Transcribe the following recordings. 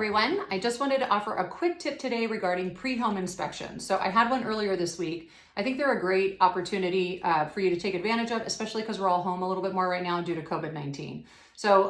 everyone. I just wanted to offer a quick tip today regarding pre-home inspection. So I had one earlier this week. I think they're a great opportunity for you to take advantage of, especially because we're all home a little bit more right now due to COVID-19. So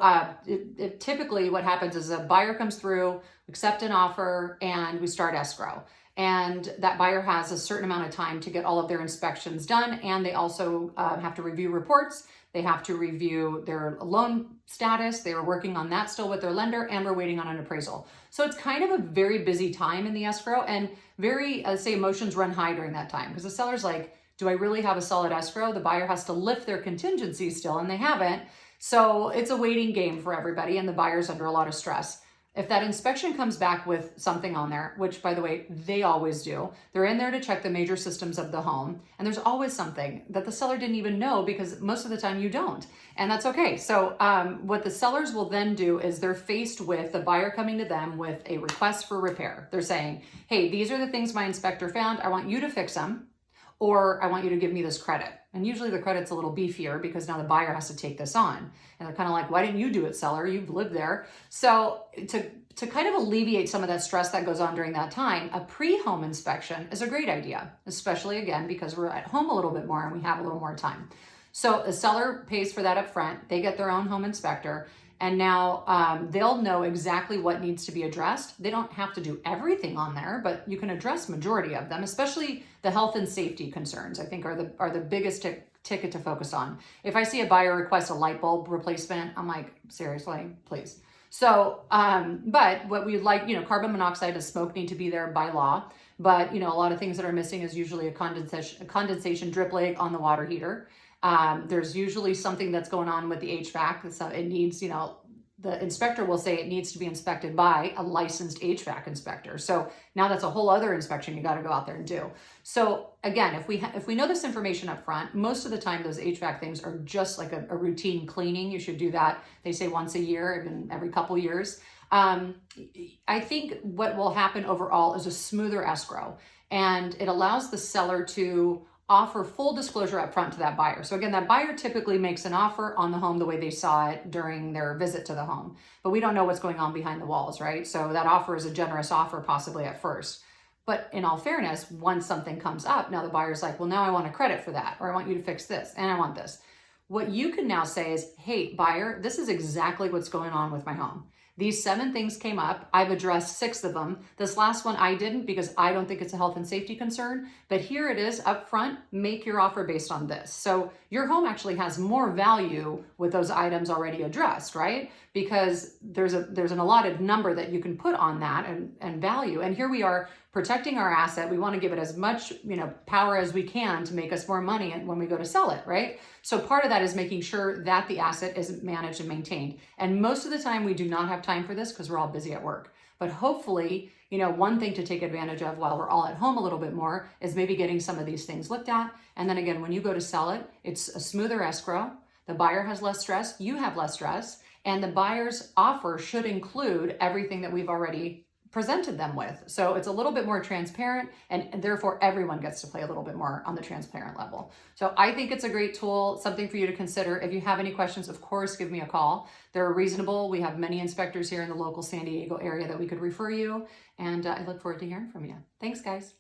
typically what happens is a buyer comes through, accept an offer, and we start escrow. And that buyer has a certain amount of time to get all of their inspections done. And they also have to review reports. They have to review their loan status. They were working on that still with their lender, and we're waiting on an appraisal. So it's kind of a very busy time in the escrow, and very, say, emotions run high during that time, because the seller's like, do I really have a solid escrow? The buyer has to lift their contingency still, and they haven't. So it's a waiting game for everybody, and the buyer's under a lot of stress. If that inspection comes back with something on there, which by the way, they always do, they're in there to check the major systems of the home. And there's always something that the seller didn't even know, because most of the time you don't. And that's okay. So what the sellers will then do is they're faced with the buyer coming to them with a request for repair. They're saying, hey, these are the things my inspector found. I want you to fix them, or I want you to give me this credit. And usually the credit's a little beefier because now the buyer has to take this on. And they're kind of like, why didn't you do it, seller? You've lived there. So to kind of alleviate some of that stress that goes on during that time, a pre-home inspection is a great idea, especially again, because we're at home a little bit more and we have a little more time. So the seller pays for that up front. They get their own home inspector. And now they'll know exactly what needs to be addressed. They don't have to do everything on there, but you can address majority of them, especially the health and safety concerns, I think are the biggest ticket to focus on. If I see a buyer request a light bulb replacement, I'm like, seriously, please. So, but what we like, carbon monoxide and smoke need to be there by law. But, a lot of things that are missing is usually a condensation drip leg on the water heater. There's usually something that's going on with the HVAC. So it needs, the inspector will say it needs to be inspected by a licensed HVAC inspector. So now that's a whole other inspection you got to go out there and do. So again, if we know this information up front, most of the time those HVAC things are just like a routine cleaning. You should do that. They say once a year, even every couple years. I think what will happen overall is a smoother escrow, and it allows the seller to offer full disclosure up front to that buyer. So again, that buyer typically makes an offer on the home the way they saw it during their visit to the home, but we don't know what's going on behind the walls, right? So that offer is a generous offer possibly at first. But in all fairness, once something comes up, now the buyer's like, well, now I want a credit for that, or I want you to fix this, and I want this. What you can now say is, hey, buyer, this is exactly what's going on with my home. These 7 things came up. I've addressed 6 of them. This last one I didn't, because I don't think it's a health and safety concern, but here it is up front. Make your offer based on this. So your home actually has more value with those items already addressed, right? Because there's an allotted number that you can put on that and value. And here we are protecting our asset. We want to give it as much, power as we can to make us more money when we go to sell it, right? So part of that is making sure that the asset is managed and maintained. And most of the time we do not have time for this because we're all busy at work. But hopefully, one thing to take advantage of while we're all at home a little bit more is maybe getting some of these things looked at. And then again, when you go to sell it, it's a smoother escrow. The buyer has less stress, you have less stress, and the buyer's offer should include everything that we've already presented them with. So it's a little bit more transparent, and therefore everyone gets to play a little bit more on the transparent level. So I think it's a great tool, something for you to consider. If you have any questions, of course, give me a call. They're reasonable. We have many inspectors here in the local San Diego area that we could refer you, and I look forward to hearing from you. Thanks, guys.